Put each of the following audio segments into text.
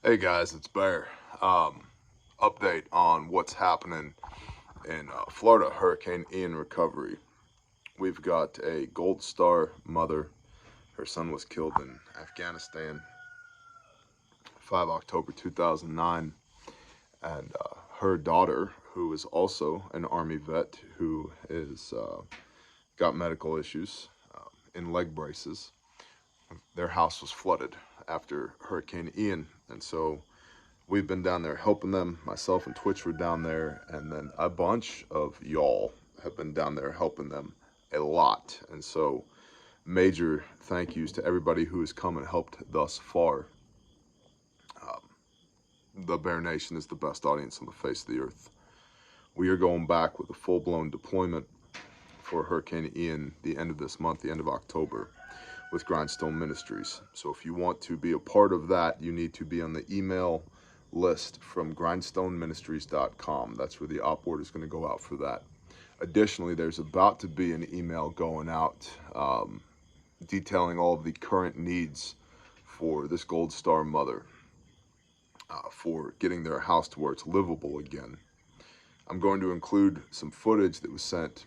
Hey guys, it's Bear. Update on what's happening in Florida, Hurricane Ian recovery. We've got a Gold Star mother. Her son was killed in Afghanistan, 5 October 2009. And her daughter, who is also an Army vet, who is got medical issues in leg braces. Their house was flooded after Hurricane Ian. And so we've been down there helping them. Myself and Twitch were down there, and then a bunch of y'all have been down there helping them a lot. And so major thank yous to everybody who has come and helped thus far. The Bear Nation is the best audience on the face of the earth. We are going back with a full-blown deployment for Hurricane Ian the end of this month, the end of October, with Grindstone Ministries. So if you want to be a part of that, you need to be on the email list from grindstoneministries.com. That's where the op word is going to go out for that. Additionally, there's about to be an email going out detailing all of the current needs for this Gold Star mother for getting their house to where it's livable again. I'm going to include some footage that was sent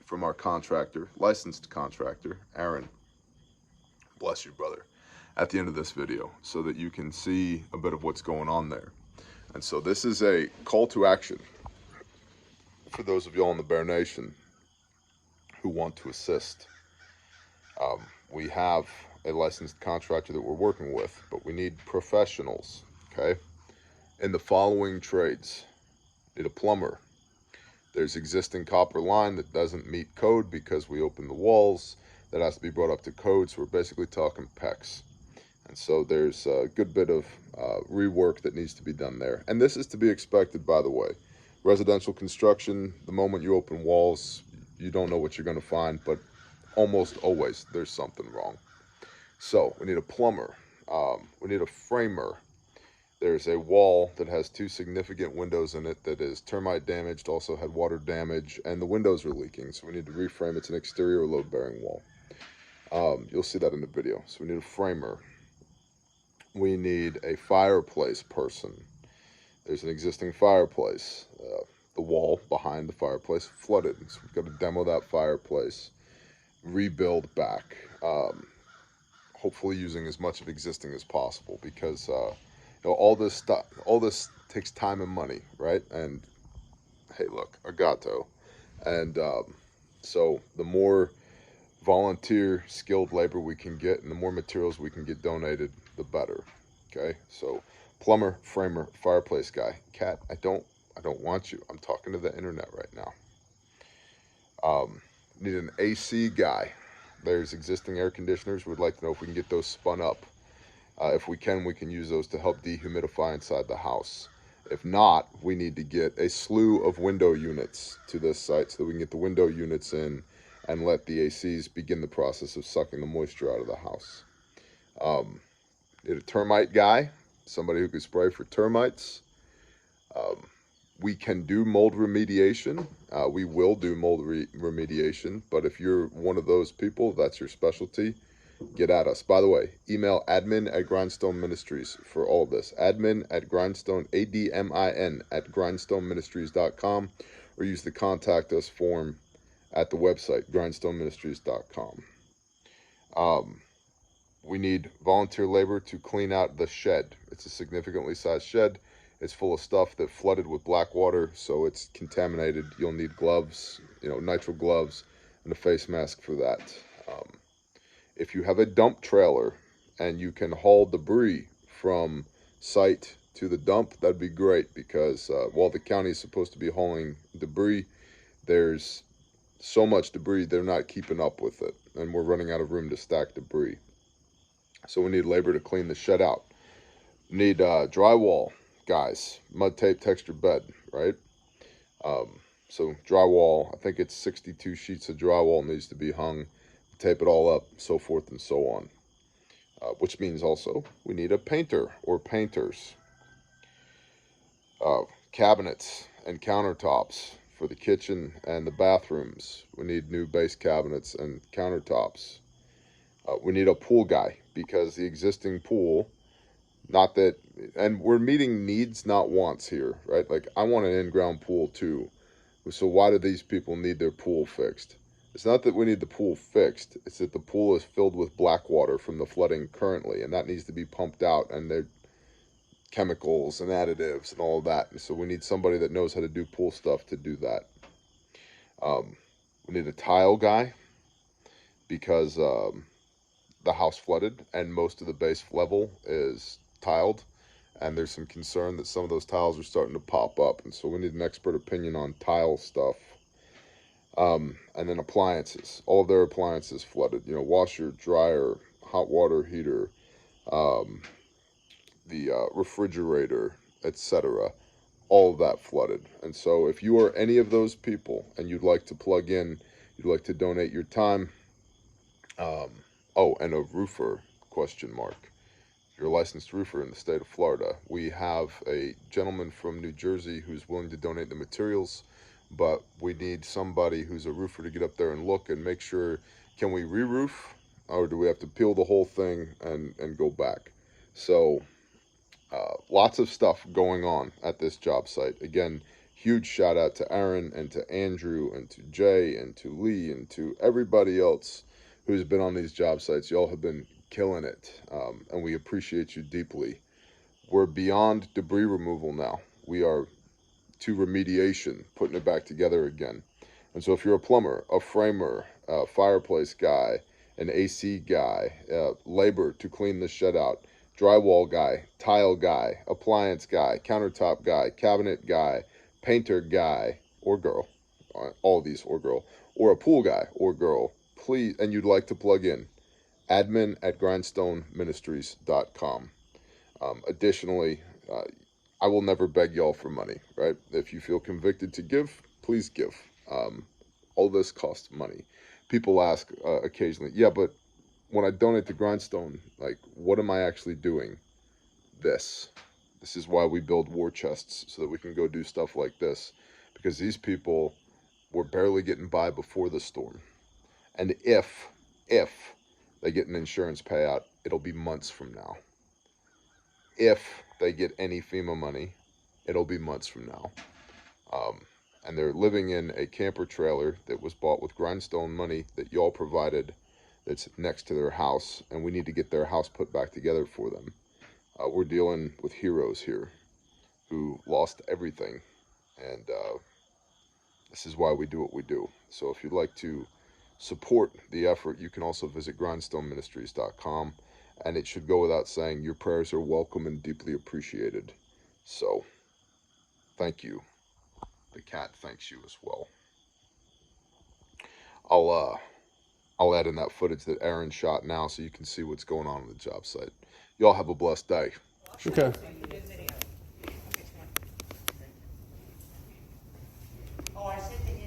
from our contractor, licensed contractor, Aaron. Bless you, brother, at the end of this video, so that you can see a bit of what's going on there. And so this is a call to action for those of y'all in the Bear Nation who want to assist. We have a licensed contractor that we're working with, but we need professionals, okay, in the following trades. Need a plumber. There's existing copper line that doesn't meet code because we opened the walls. That has to be brought up to code, so we're basically talking PEX. And so there's a good bit of rework that needs to be done there. And this is to be expected, by the way. Residential construction, the moment you open walls, you don't know what you're going to find, but almost always there's something wrong. So we need a plumber. We need a framer. There's a wall that has 2 significant windows in it that is termite damaged, also had water damage, and the windows are leaking, so we need to reframe. It's an exterior load-bearing wall. You'll see that in the video. So we need a framer. We need a fireplace person. There's an existing fireplace. The wall behind the fireplace flooded, so we've got to demo that fireplace, rebuild back, hopefully using as much of existing as possible, because all this stuff, all this takes time and money, right? And hey, look, agato. And so the more volunteer skilled labor we can get and the more materials we can get donated, the better. Okay, so plumber, framer, fireplace guy. Cat, I don't want you. I'm talking to the internet right now. Need an AC guy. There's existing air conditioners. We'd like to know if we can get those spun up. If we can use those to help dehumidify inside the house. If not, we need to get a slew of window units to this site so that we can get the window units in and let the ACs begin the process of sucking the moisture out of the house. Need a termite guy, somebody who can spray for termites. We can do mold remediation. We will do mold remediation, but if you're one of those people, that's your specialty, get at us. By the way, email admin@Grindstone Ministries for all of this. Admin@Grindstone, ADMIN @grindstoneministries.com, or use the contact us form at the website, grindstoneministries.com. We need volunteer labor to clean out the shed. It's a significantly sized shed. It's full of stuff that flooded with black water, so it's contaminated. You'll need gloves, nitrile gloves, and a face mask for that. If you have a dump trailer and you can haul debris from site to the dump, that'd be great, because while the county is supposed to be hauling debris, there's so much debris they're not keeping up with it, and we're running out of room to stack debris. So we need labor to clean the shed out. Need drywall guys, mud tape texture bed, right? So drywall, I think it's 62 sheets of drywall needs to be hung, tape it all up, so forth and so on. Which means also we need a painter or painters. Cabinets and countertops for the kitchen and the bathrooms. We need new base cabinets and countertops. We need a pool guy, because the existing pool, not that and we're meeting needs, not wants here, right? Like, I want an in-ground pool too. So why do these people need their pool fixed? It's not that we need the pool fixed. It's that the pool is filled with black water from the flooding currently, and that needs to be pumped out, and they're chemicals and additives and all of that. And so we need somebody that knows how to do pool stuff to do that. We need a tile guy because the house flooded and most of the base level is tiled, and there's some concern that some of those tiles are starting to pop up, and so we need an expert opinion on tile stuff. And then appliances. All of their appliances flooded. You know, washer, dryer, hot water heater, the refrigerator, etc. All of that flooded. And so if you are any of those people and you'd like to plug in, you'd like to donate your time, oh, and a roofer, question mark. If you're a licensed roofer in the state of Florida, we have a gentleman from New Jersey who's willing to donate the materials, but we need somebody who's a roofer to get up there and look and make sure, can we re-roof, or do we have to peel the whole thing and go back? So lots of stuff going on at this job site. Again, huge shout out to Aaron and to Andrew and to Jay and to Lee and to everybody else who's been on these job sites. Y'all have been killing it, and we appreciate you deeply. We're beyond debris removal now. We are to remediation, putting it back together again. And so if you're a plumber, a framer, a fireplace guy, an AC guy, labor to clean the shed out, drywall guy, tile guy, appliance guy, countertop guy, cabinet guy, painter guy or girl, all these or girl, or a pool guy or girl, please, and you'd like to plug in, admin@grindstoneministries.com. Additionally, I will never beg y'all for money, right? If you feel convicted to give, please give. All this costs money. People ask occasionally, yeah, but when I donate to Grindstone, like, what am I actually doing? This is why we build war chests, so that we can go do stuff like this, because these people were barely getting by before the storm. And if they get an insurance payout, it'll be months from now. If they get any FEMA money, it'll be months from now. And they're living in a camper trailer that was bought with Grindstone money that y'all provided, that's next to their house, and we need to get their house put back together for them. We're dealing with heroes here who lost everything, and this is why we do what we do. So if you'd like to support the effort, you can also visit grindstoneministries.com, and it should go without saying, your prayers are welcome and deeply appreciated. So, thank you. The cat thanks you as well. I'll add in that footage that Aaron shot now so you can see what's going on the job site. Y'all have a blessed day. Okay. Oh, I sent the info.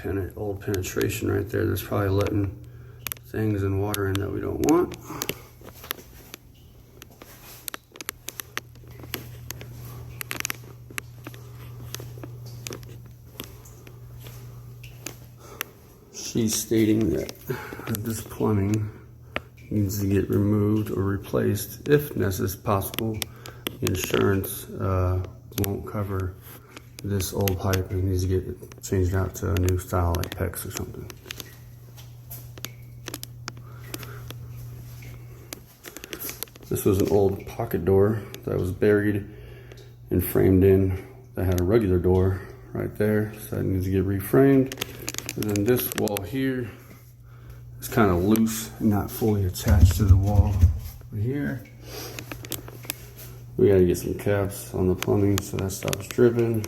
Got a old penetration right there. That's probably letting things and water in that we don't want. She's stating that this plumbing needs to get removed or replaced if necessary possible. The insurance won't cover this old pipe, and needs to get changed out to a new style like PEX or something. This was an old pocket door that was buried and framed in that had a regular door right there, so that needs to get reframed. And then this wall here is kind of loose and not fully attached to the wall over here. We gotta get some caps on the plumbing so that stops dripping.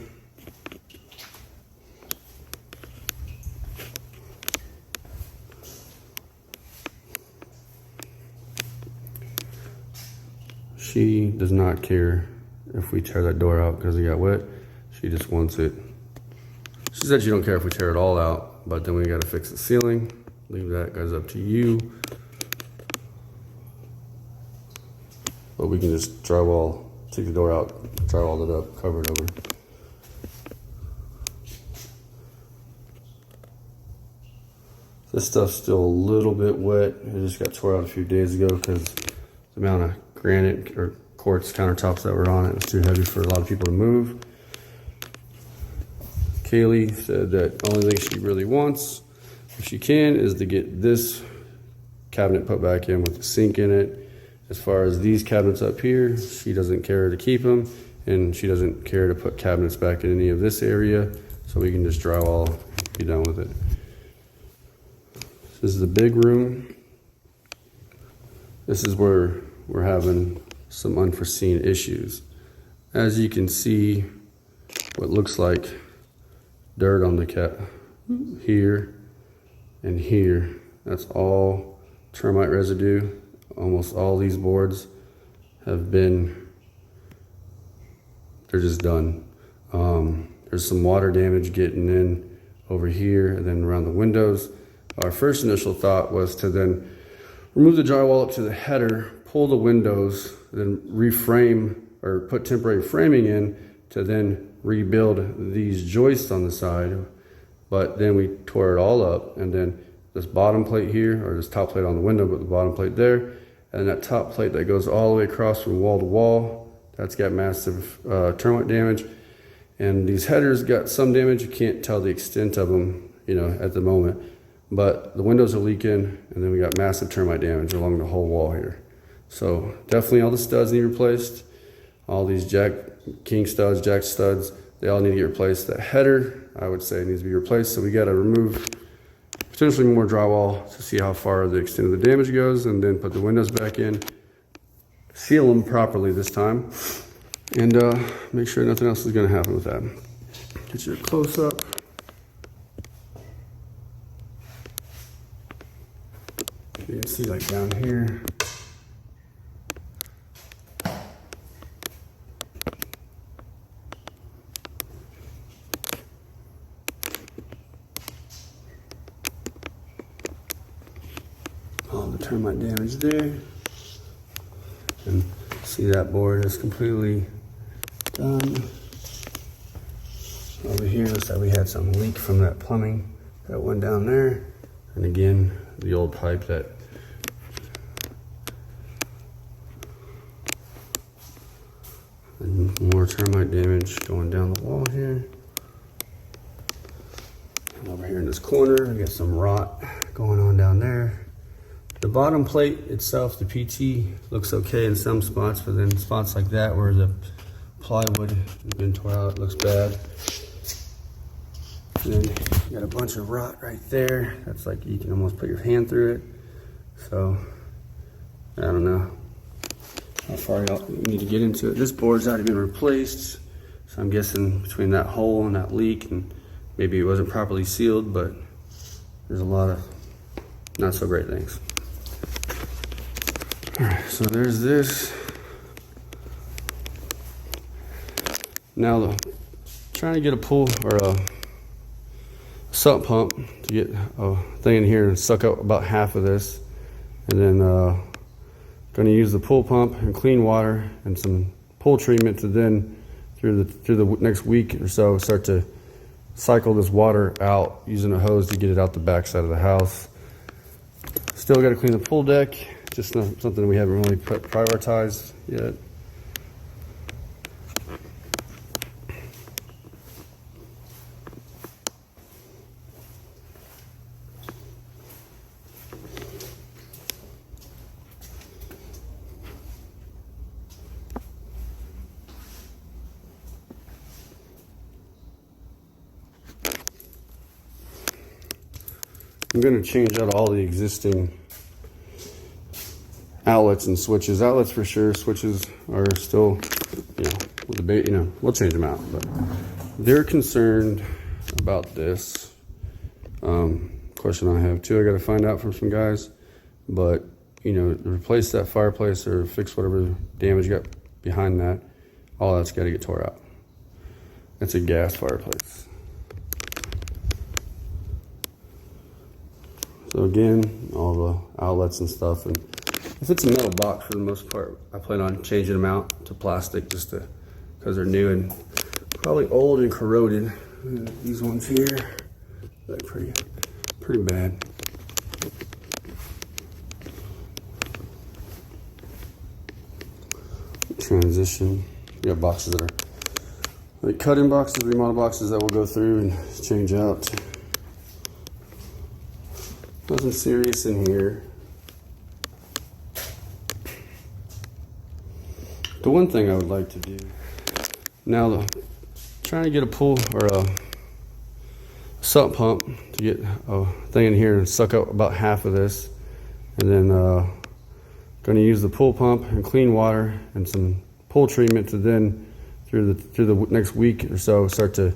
She does not care if we tear that door out because it got wet. She just wants it. She said she don't care if we tear it all out, but then we gotta fix the ceiling. Leave that, guys, up to you. But we can just drywall, take the door out, drywall it up, cover it over. This stuff's still a little bit wet. It just got tore out a few days ago because the amount of granite or quartz countertops that were on it was too heavy for a lot of people to move. Kaylee said that the only thing she really wants, if she can, is to get this cabinet put back in with the sink in it. As far as these cabinets up here, she doesn't care to keep them, and she doesn't care to put cabinets back in any of this area, so we can just drywall, be done with it. This is the big room. This is where we're having some unforeseen issues. As you can see, what looks like dirt on the cat here and here, that's all termite residue. Almost all these boards have been, they're just done. There's some water damage getting in over here and then around the windows. Our first initial thought was to then remove the drywall up to the header, pull the windows, then reframe or put temporary framing in to then rebuild these joists on the side. But then we tore it all up, and then this bottom plate here, or this top plate on the window, but the bottom plate there, and that top plate that goes all the way across from wall to wall, that's got massive termite damage. And these headers got some damage. You can't tell the extent of them, you know, at the moment. But the windows are leaking, and then we got massive termite damage along the whole wall here. So definitely all the studs need replaced. All these king studs, jack studs, they all need to get replaced. That header, I would say, needs to be replaced. So we got to remove potentially more drywall to see how far the extent of the damage goes, and then put the windows back in, seal them properly this time, and make sure nothing else is going to happen with that. Get your close up. You can see like down here. All the termite damage there. And see that board is completely done. Over here looks like we had some leak from that plumbing that went down there. And again, the old pipe that and more termite damage going down the wall here. And over here in this corner, we got some rot going on down there. The bottom plate itself, the PT, looks okay in some spots, but then spots like that where the plywood has been torn out, it looks bad. And then you got a bunch of rot right there. That's like you can almost put your hand through it. So, I don't know how far y'all need to get into it. This board's already been replaced, so I'm guessing between that hole and that leak, and maybe it wasn't properly sealed, but there's a lot of not so great things. All right, so there's this. Now, trying to get a pull or a sump pump to get a thing in here and suck out about half of this, and then going to use the pool pump and clean water and some pool treatment to then through the next week or so start to cycle this water out using a hose to get it out the back side of the house. Still got to clean the pool deck. Just not something we haven't really prioritized yet. I'm going to change out all the existing outlets and switches. Outlets for sure, switches are still we'll debate, we'll change them out. But they're concerned about this. Question I have too, I got to find out from some guys, but replace that fireplace or fix whatever damage you got behind that, all that's got to get tore out. It's a gas fireplace. So again, all the outlets and stuff, and if it's a metal box, for the most part, I plan on changing them out to plastic just because they're new and probably old and corroded. These ones here, they're pretty bad. Transition. We got boxes that are like cut-in boxes, remodel boxes that we'll go through and change out. Nothing serious in here. The one thing I would like to do now, trying to get a pool or a sump pump to get a thing in here and suck out about half of this, and then going to use the pool pump and clean water and some pool treatment to then through the next week or so start to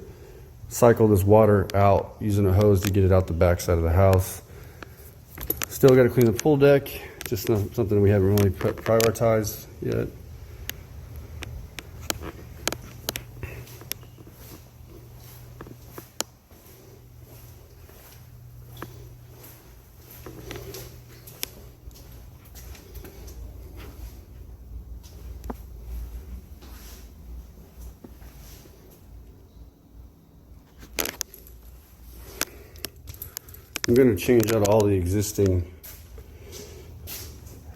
cycle this water out using a hose to get it out the back side of the house. Still got to clean the pool deck, just not something we haven't really prioritized yet. I'm going to change out all the existing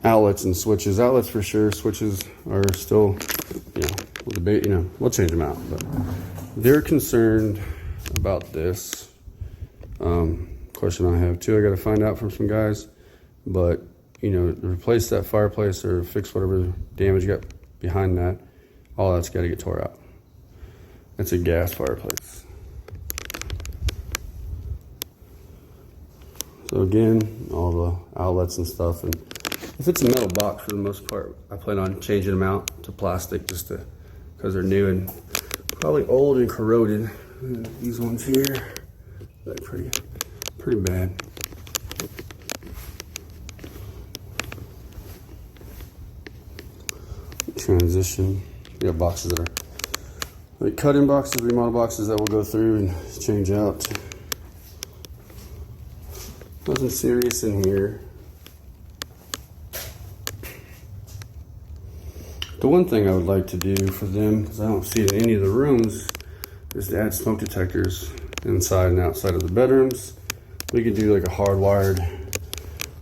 outlets and switches. Outlets for sure, switches are still, we'll debate, we'll change them out. But they're concerned about this. Question I have too, I got to find out from some guys, but replace that fireplace or fix whatever damage you got behind that, all that's got to get tore out. It's a gas fireplace. So again, all the outlets and stuff, and if it's a metal box, for the most part, I plan on changing them out to plastic just because they're new and probably old and corroded. These ones here, they're pretty bad. Transition. We got boxes that are like cut-in boxes, remodel boxes that we'll go through and change out. Nothing serious in here. The one thing I would like to do for them, because I don't see it in any of the rooms, is to add smoke detectors inside and outside of the bedrooms. We could do like a hardwired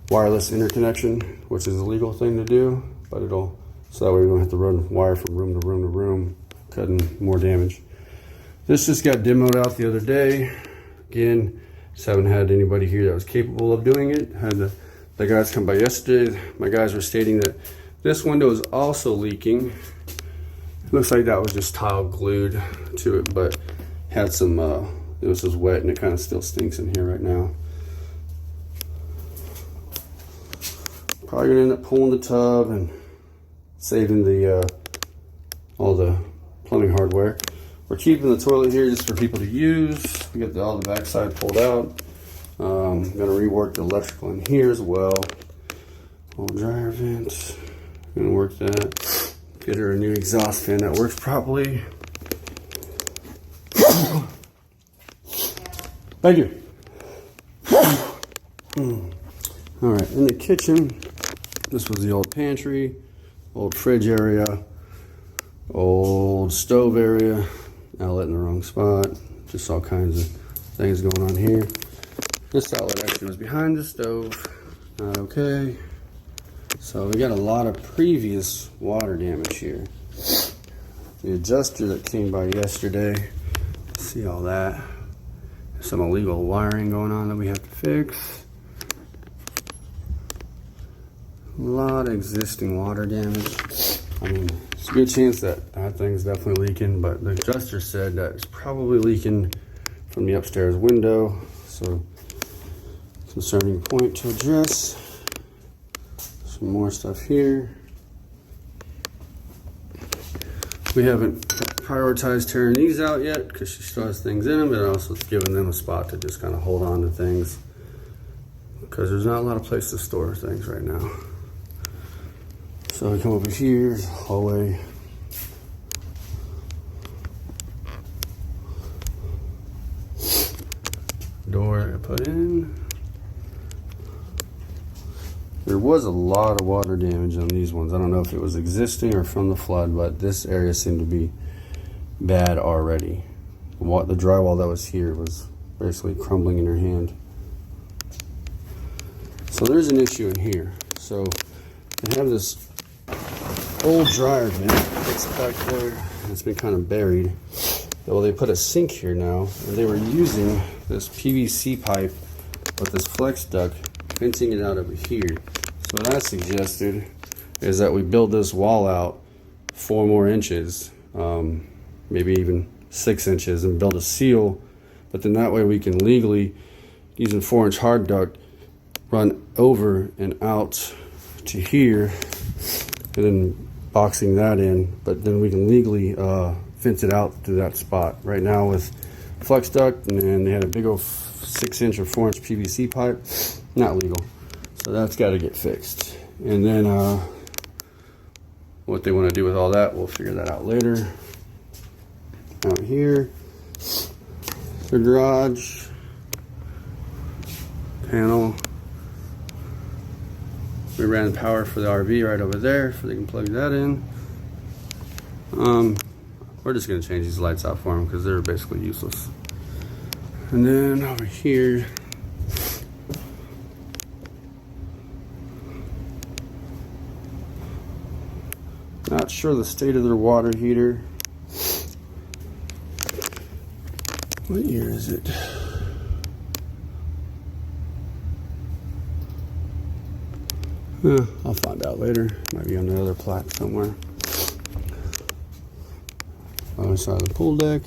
wireless interconnection, which is a legal thing to do, but so that way we don't have to run wire from room to room to room, cutting more damage. This just got demoed out the other day. Again, just haven't had anybody here that was capable of doing it. Had the guys come by yesterday. My guys were stating that this window is also leaking. It looks like that was just tile glued to it, but had some, it was just wet and it kind of still stinks in here right now. Probably gonna end up pulling the tub and saving the all the plumbing hardware. We're keeping the toilet here just for people to use. We got all the backside pulled out. I'm gonna rework the electrical in here as well. Old dryer vent. Gonna work that. Get her a new exhaust fan that works properly. Thank you. All right, in the kitchen, this was the old pantry, old fridge area, old stove area. Outlet in the wrong spot. Just all kinds of things going on here. This outlet actually was behind the stove. Not okay. So we got a lot of previous water damage here. The adjuster that came by yesterday, see all that. Some illegal wiring going on that we have to fix. A lot of existing water damage. I mean, it's a good chance that thing's definitely leaking, but the adjuster said that it's probably leaking from the upstairs window. So, concerning point to address. Some more stuff here. We haven't prioritized tearing these out yet because she still has things in them, but also it's giving them a spot to just kind of hold on to things because there's not a lot of place to store things right now. So we come over here, hallway. Door I put in. There was a lot of water damage on these ones. I don't know if it was existing or from the flood, but this area seemed to be bad already. The drywall that was here was basically crumbling in her hand. So there's an issue in here. So they have this old dryer vent that's back there. It's been kind of buried. Well, they put a sink here now, and they were using this PVC pipe with this flex duct, fencing it out over here. So what I suggested is that we build this wall out 4 more inches, maybe even 6 inches, and build a seal. But then that way we can legally, using 4-inch hard duct, run over and out to here, and then boxing that in. But then we can legally fence it out to that spot. Right now with flex duct, and they had a big old 6-inch or 4-inch PVC pipe, not legal. So that's got to get fixed. And then what they want to do with all that, we'll figure that out later. Out here, the garage panel. We ran power for the RV right over there, so they can plug that in. We're just gonna change these lights out for them because they're basically useless. And then over here, not sure the state of their water heater. What year is it? I'll find out later. Might be on the other plat somewhere. Other side of the pool deck.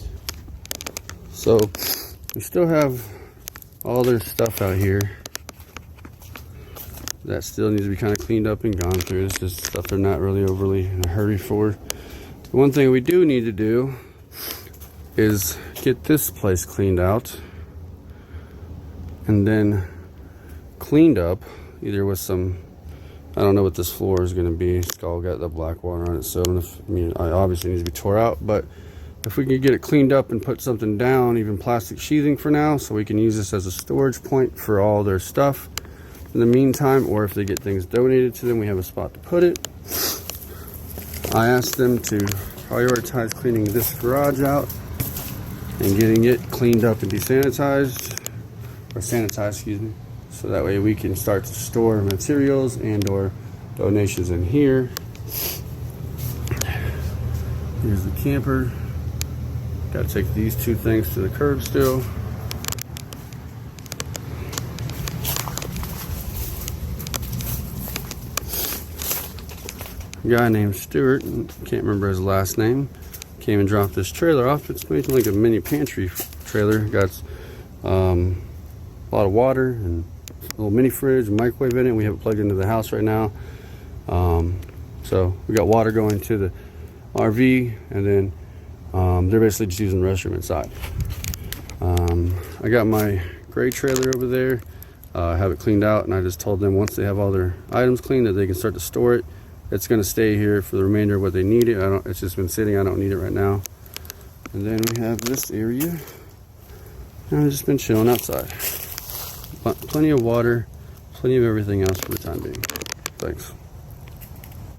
So we still have all their stuff out here that still needs to be kind of cleaned up and gone through. It's just stuff they're not really overly in a hurry for. The one thing we do need to do is get this place cleaned out and then cleaned up, either with some, I don't know what this floor is going to be. It's all got the black water on it, so I mean, it obviously needs to be tore out, but if we can get it cleaned up and put something down, even plastic sheathing for now, so we can use this as a storage point for all their stuff in the meantime, or if they get things donated to them, we have a spot to put it. I asked them to prioritize cleaning this garage out and getting it cleaned up and desanitized, or sanitized, excuse me, so that way we can start to store materials and or donations in here. Here's the camper. Got to take these 2 things to the curb still. A guy named Stuart, can't remember his last name, came and dropped this trailer off. It's basically like a mini pantry trailer. Got a lot of water and a little mini fridge, microwave in it. We have it plugged into the house right now. So we got water going to the RV, and then they're basically just using the restroom inside. I got my gray trailer over there. I have it cleaned out, and I just told them once they have all their items cleaned that they can start to store it. It's going to stay here for the remainder of what they need it. It's just been sitting. I don't need it right now. And then we have this area. And I've just been chilling outside. Plenty of water, plenty of everything else for the time being. Thanks.